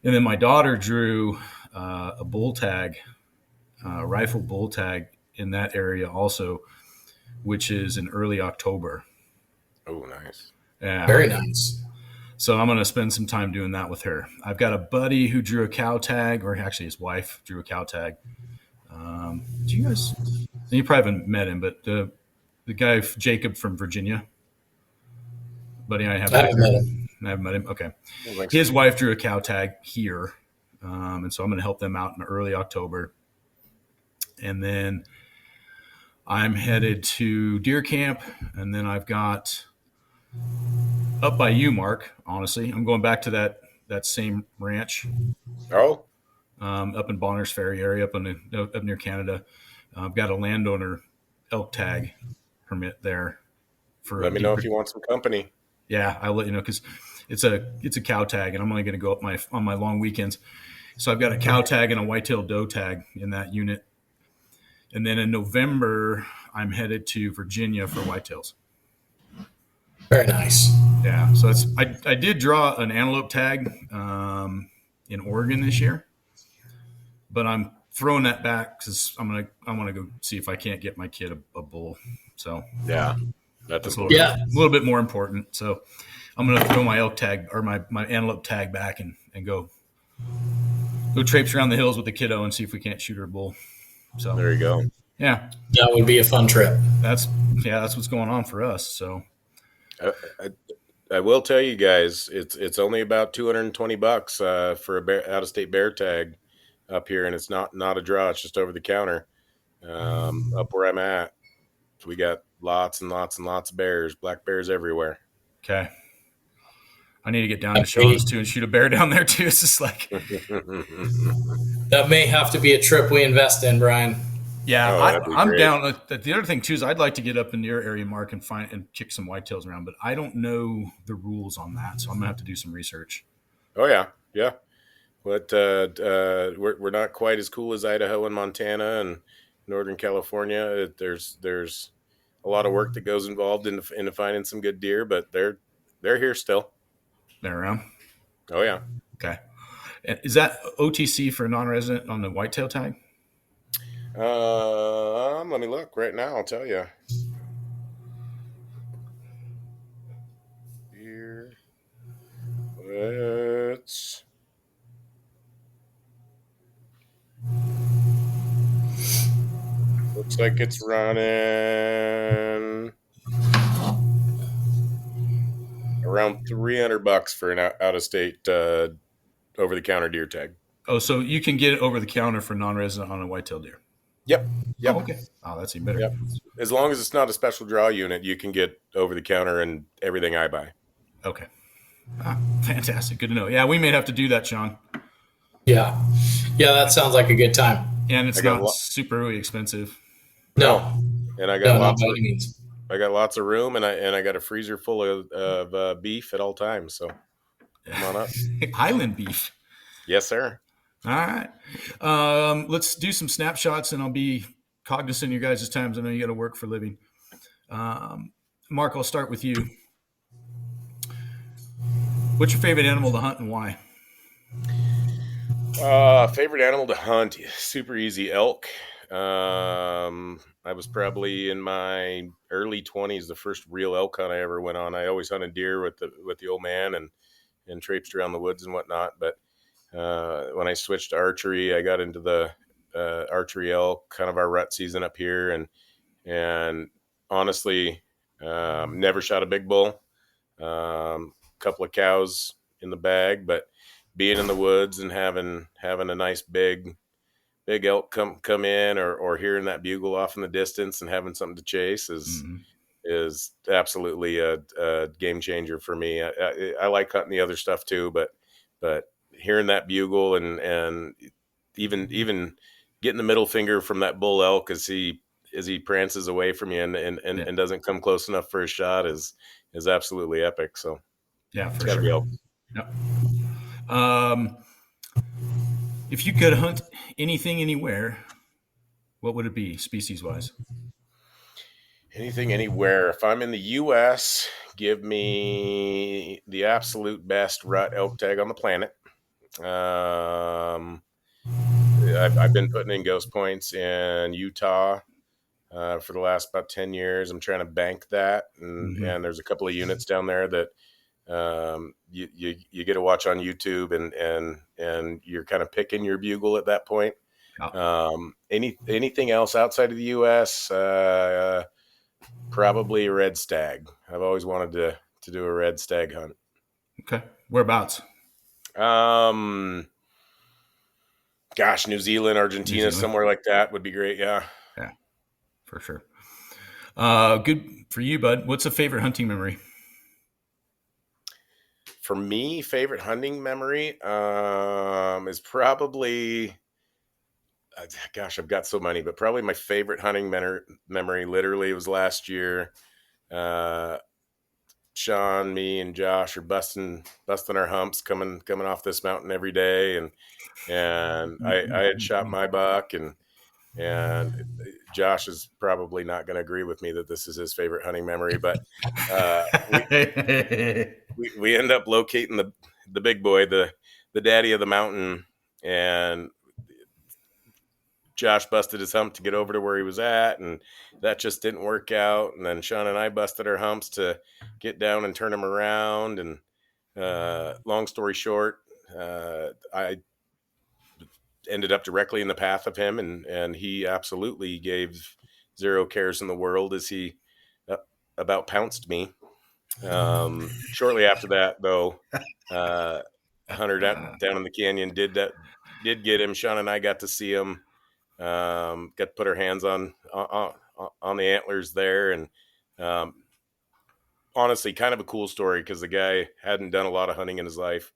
And then my daughter drew a bull tag, rifle bull tag in that area also, which is in early October. Oh, nice. Yeah. Very nice. So I'm going to spend some time doing that with her. I've got a buddy who drew a cow tag, or actually his wife drew a cow tag. Do you guys? You probably haven't met him, but the guy Jacob from Virginia, buddy, I haven't met him. I haven't met him. Okay, his wife drew a cow tag here, and so I'm going to help them out in early October, and then I'm headed to deer camp, and then I've got up by you, Mark. Honestly, I'm going back to that same ranch. Oh. Up in Bonners Ferry area, up near Canada. I've got a landowner elk tag permit there. Let me know if you want some company. Yeah, I'll let you know because it's a cow tag, and I'm only going to go up on my long weekends. So I've got a cow tag and a whitetail doe tag in that unit. And then in November, I'm headed to Virginia for whitetails. Very nice. Yeah, so I did draw an antelope tag in Oregon this year. But I'm throwing that back because I want to go see if I can't get my kid a bull. So yeah, that's a little bit more important. So I'm going to throw my elk tag or my antelope tag back and go traipse around the hills with the kiddo and see if we can't shoot her a bull. So there you go. Yeah, that would be a fun trip. That's what's going on for us. So I will tell you guys, it's only about $220 for a out of state bear tag up here, and it's not a draw. It's just over the counter. Up where I'm at, we got lots and lots and lots of bears, black bears everywhere. Okay, I need to get down to Shaw's too and shoot a bear down there too. It's just like that may have to be a trip we invest in, Brian. Yeah, I'm down. The other thing too is I'd like to get up in your area, Mark, and kick some whitetails around, but I don't know the rules on that, so I'm gonna have to do some research. Oh yeah. But we're not quite as cool as Idaho and Montana and Northern California. There's a lot of work that goes involved in finding some good deer, but they're here still. They're around. Oh yeah. Okay. Is that OTC for a non-resident on the whitetail tag? Let me look right now. I'll tell you. Here, let's. Looks like it's running around around $300 for an out of state over the counter deer tag. Oh, so you can get it over the counter for non-resident on a whitetail deer. Yep. Yep. Oh, okay. Oh, that's even better. Yep. As long as it's not a special draw unit, you can get over the counter and everything I buy. Okay. Fantastic. Good to know. Yeah, we may have to do that, Sean. Yeah. Yeah, that sounds like a good time. And it's not super really expensive. No. And I got lots of means. I got lots of room, and I got a freezer full of beef at all times. So come on up. Highland beef. Yes, sir. All right. Let's do some snapshots, and I'll be cognizant of your guys' times. I know you got to work for a living. Mark, I'll start with you. What's your favorite animal to hunt and why? Favorite animal to hunt? Super easy. Elk. I was probably in my early 20s, the first real elk hunt I ever went on. I always hunted deer with the old man and traipsed around the woods and whatnot. But when I switched to archery, I got into the archery elk, kind of our rut season up here, and honestly, never shot a big bull. Couple of cows in the bag, but being in the woods and having a nice big elk come in, or hearing that bugle off in the distance and having something to chase is absolutely a game changer for me. I like hunting the other stuff too, but hearing that bugle and even getting the middle finger from that bull elk as he prances away from you and doesn't come close enough for a shot is absolutely epic. So yeah, for sure. Yep. If you could hunt anything anywhere, what would it be species wise? Anything anywhere. If I'm in the U.S., give me the absolute best rut elk tag on the planet. I've been putting in ghost points in Utah for the last about 10 years. I'm trying to bank that, and there's a couple of units down there that you get to watch on YouTube, and you're kind of picking your bugle at that point. Anything else outside of the U.S., probably a red stag. I've always wanted to do a red stag hunt. Okay. Whereabouts? Gosh, New Zealand, Argentina, somewhere like that would be great. Yeah. Yeah, for sure. Good for you, bud. What's a favorite hunting memory? For me, favorite hunting memory is probably, gosh, I've got so many, but probably my favorite hunting memory literally was last year. Sean, me, and Josh are busting our humps coming off this mountain every day, and I had shot my buck, and Josh is probably not going to agree with me that this is his favorite hunting memory, but we end up locating the big boy, the daddy of the mountain, and Josh busted his hump to get over to where he was at, and that just didn't work out. And then Sean and I busted our humps to get down and turn him around. And long story short, I ended up directly in the path of him, and he absolutely gave zero cares in the world as he about pounced me. Shortly after that, though, Hunter down in the canyon did get him. Sean and I got to see him. Got to put our hands on the antlers there, and honestly, kind of a cool story because the guy hadn't done a lot of hunting in his life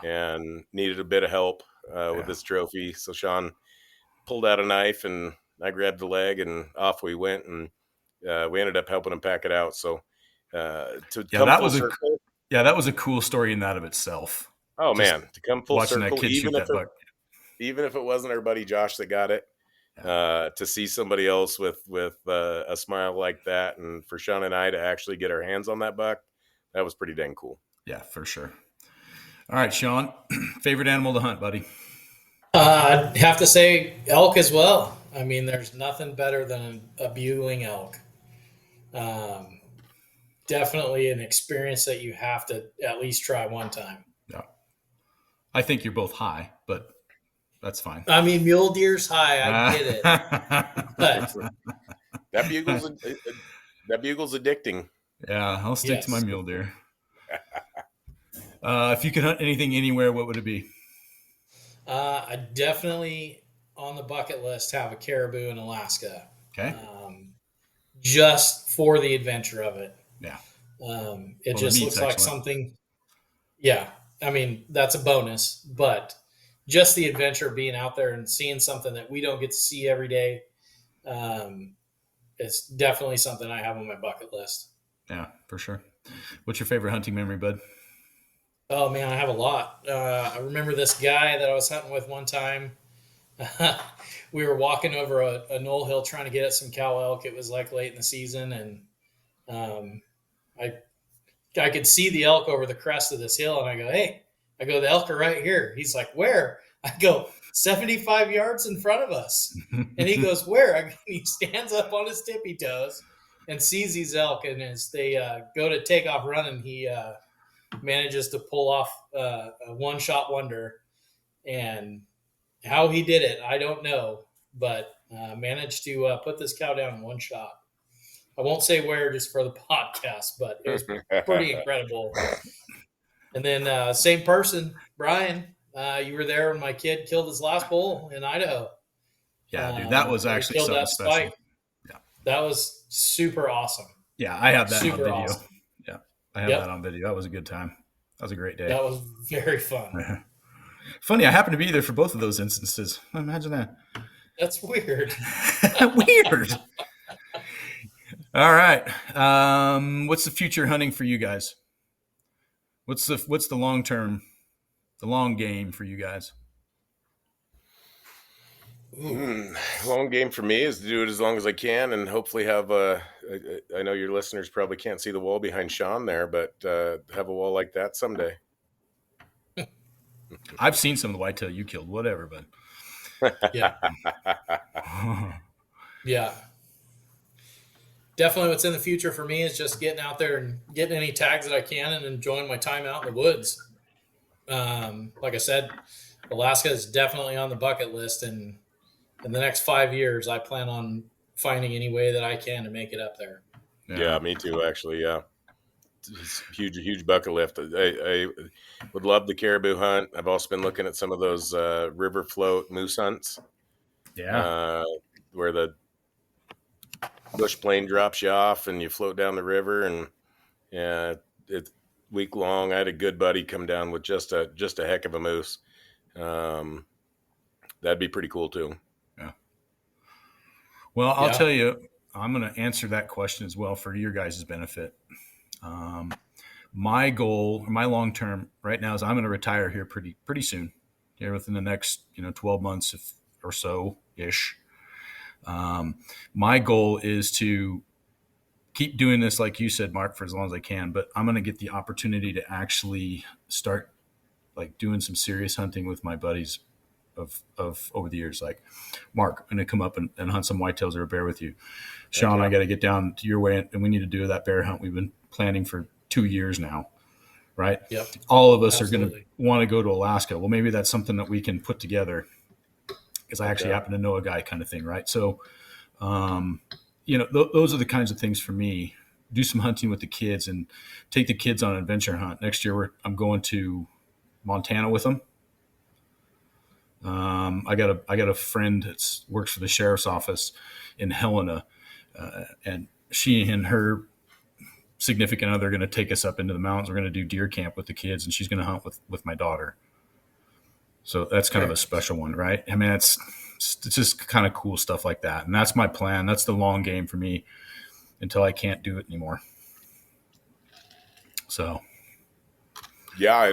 and needed a bit of help with this trophy. So Sean pulled out a knife, and I grabbed the leg, and off we went, and we ended up helping him pack it out. So that was a cool story in that of itself. Oh, man, to come full circle, even if it wasn't our buddy Josh that got it. To see somebody else with a smile like that, and for Sean and I to actually get our hands on that buck, that was pretty dang cool. Yeah, for sure. All right, Sean, favorite animal to hunt, buddy? I'd have to say elk as well. I mean, there's nothing better than a bugling elk. Definitely an experience that you have to at least try one time. Yeah, I think you're both high, but that's fine. I mean, mule deer's high. I get it. But that bugle's addicting. Yeah, I'll stick to my mule deer. If you could hunt anything anywhere, what would it be? I definitely on the bucket list have a caribou in Alaska, Okay. just for the adventure of it. Yeah. It Well, the just meat's looks like excellent. something. Yeah, I mean that's a bonus, but just the adventure of being out there and seeing something that we don't get to see every day um, is definitely something I have on my bucket list. Yeah, for sure. What's your favorite hunting memory, bud? Oh man, I have a lot. I remember this guy that I was hunting with one time. We were walking over a knoll hill trying to get at some cow elk. It was like late in the season, and um, I I could see the elk over the crest of this hill, and I go, "Hey," I go, "The elk are right here." He's like, "Where?" I go, "75 yards in front of us," and he goes, "Where?" He stands up on his tippy toes and sees these elk, and as they go to take off running, he manages to pull off a one-shot wonder, and how he did it, I don't know, but managed to put this cow down in one shot. I won't say where just for the podcast, but it was pretty incredible. And then same person, Brian, you were there when my kid killed his last bull in Idaho. Yeah, dude, that was He actually killed something that special. spike. Yeah. That was super awesome. Yeah, I have that on Super video. awesome. Yeah, I have that Yep. on video. That was a good time. That was a great day. That was very fun. Funny, I happened to be there for both of those instances. Imagine that. That's weird. Weird. All right. What's the future hunting for you guys? What's the long term, the long game for you guys? Long game for me is to do it as long as I can, and hopefully have I know your listeners probably can't see the wall behind Sean there, but have a wall like that someday. I've seen some of the whitetail you killed, whatever, but Yeah. Yeah. Definitely what's in the future for me is just getting out there and getting any tags that I can and enjoying my time out in the woods. Like I said, Alaska is definitely on the bucket list. And in the next 5 years, I plan on finding any way that I can to make it up there. Yeah, me too, actually. Yeah. It's huge bucket list. I would love the caribou hunt. I've also been looking at some of those river float moose hunts. Yeah. Where the bush plane drops you off and you float down the river, and yeah, it's week long. I had a good buddy come down with just a heck of a moose. That'd be pretty cool too. Yeah. Well, I'll tell you, I'm going to answer that question as well for your guys' benefit. My goal, my long term right now, is I'm going to retire here pretty soon, here within the next 12 months or so ish. My goal is to keep doing this, like you said, Mark, for as long as I can. But I'm going to get the opportunity to actually start like doing some serious hunting with my buddies of over the years. Like, Mark, I'm going to come up and hunt some whitetails or a bear with you. Sean, I got to get down to your way, and we need to do that bear hunt we've been planning for 2 years now. Right? Yep. All of us are going to want to go to Alaska. Well, maybe that's something that we can put together, because I actually happen to know a guy, kind of thing, right? So, those are the kinds of things for me. Do some hunting with the kids and take the kids on an adventure hunt. Next year, I'm going to Montana with them. I got a friend that works for the sheriff's office in Helena, and she and her significant other are going to take us up into the mountains. We're going to do deer camp with the kids, and she's going to hunt with my daughter. So that's kind of a special one, right? I mean, it's just kind of cool stuff like that. And that's my plan. That's the long game for me until I can't do it anymore. So. Yeah.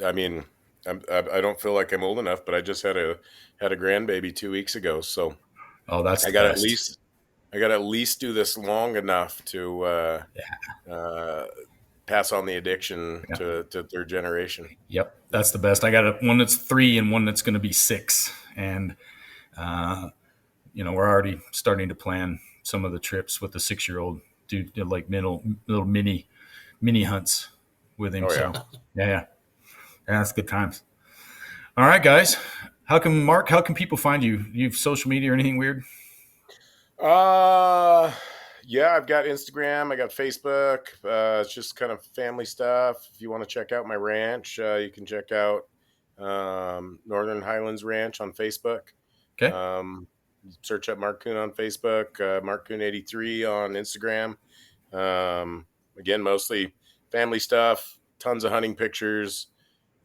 I mean, I don't feel like I'm old enough, but I just had a grandbaby 2 weeks ago. So that's I got to at least do this long enough to pass on the addiction to third generation. Yep, that's the best. I got one that's 3 and one that's going to be 6, and we're already starting to plan some of the trips with the 6-year-old. Do like little mini hunts with him. So yeah, that's good times. All right, guys. How can people find you? You have social media or anything weird? Yeah, I've got Instagram. I got Facebook. It's just kind of family stuff. If you want to check out my ranch, you can check out Northern Highlands Ranch on Facebook. Okay. Search up Mark Coon on Facebook, Mark Coon 83 on Instagram. Again, mostly family stuff, tons of hunting pictures.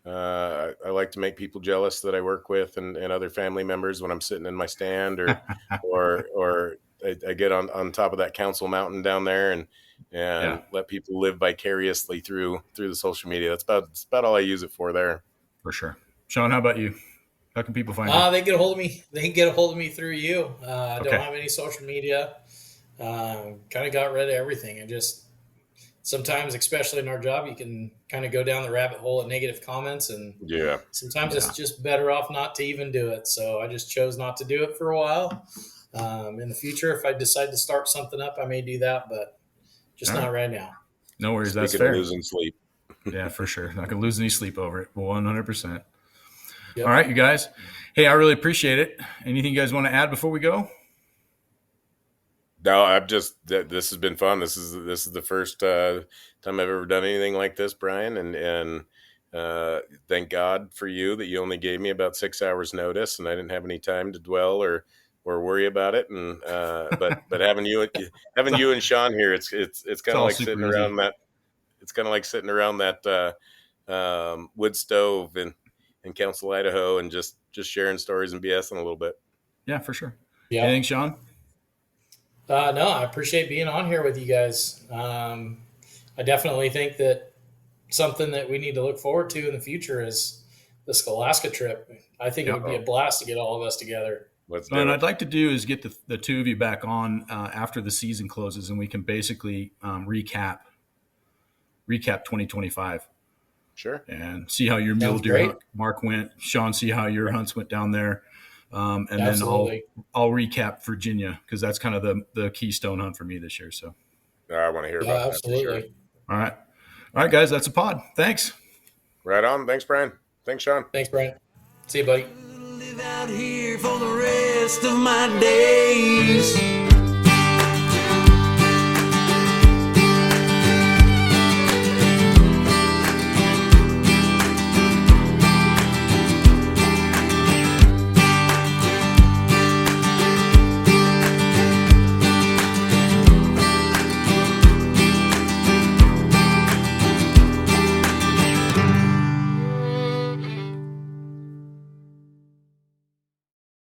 I like to make people jealous that I work with and other family members when I'm sitting in my stand or I get on top of that council mountain down there and Yeah, let people live vicariously through the social media. That's about all I use it for there. for sure. Sean, how about you? How can people find you? They get a hold of me. They can get a hold of me through you. I Okay. don't have any social media. Kind of got rid of everything. I just sometimes, especially in our job, you can kind of go down the rabbit hole of negative comments, and Yeah. sometimes it's just better off not to even do it. So I just chose not to do it for a while. In the future, if I decide to start something up, I may do that, but just not right now. No worries. Speaking That's fair. of losing sleep. Yeah, for sure. Not going to lose any sleep over it. 100%. Yep. All right, you guys. Hey, I really appreciate it. Anything you guys want to add before we go? No, this has been fun. This is the first time I've ever done anything like this, Brian, and thank God for you that you only gave me about 6 hours notice, and I didn't have any time to dwell or worry about it. And but having you and Sean here, it's kind of like sitting around that. It's kind of like sitting around that wood stove in Council, Idaho, and just sharing stories and BSing a little bit. Yeah, for sure. Yeah. Anything, Sean? No, I appreciate being on here with you guys. I definitely think that something that we need to look forward to in the future is the Alaska trip. I think it would be a blast to get all of us together. What I'd like to do is get the two of you back on after the season closes, and we can basically recap 2025. Sure. And see how your mule deer hunt, Mark, went. Sean, see how your hunts went down there. And Absolutely. then I'll recap Virginia because that's kind of the keystone hunt for me this year. So I want to hear about that. Absolutely. For sure. All right, guys, that's a pod. Thanks. Right on. Thanks, Brian. Thanks, Sean. Thanks, Brian. See you, buddy. Live out here for the rest of my days.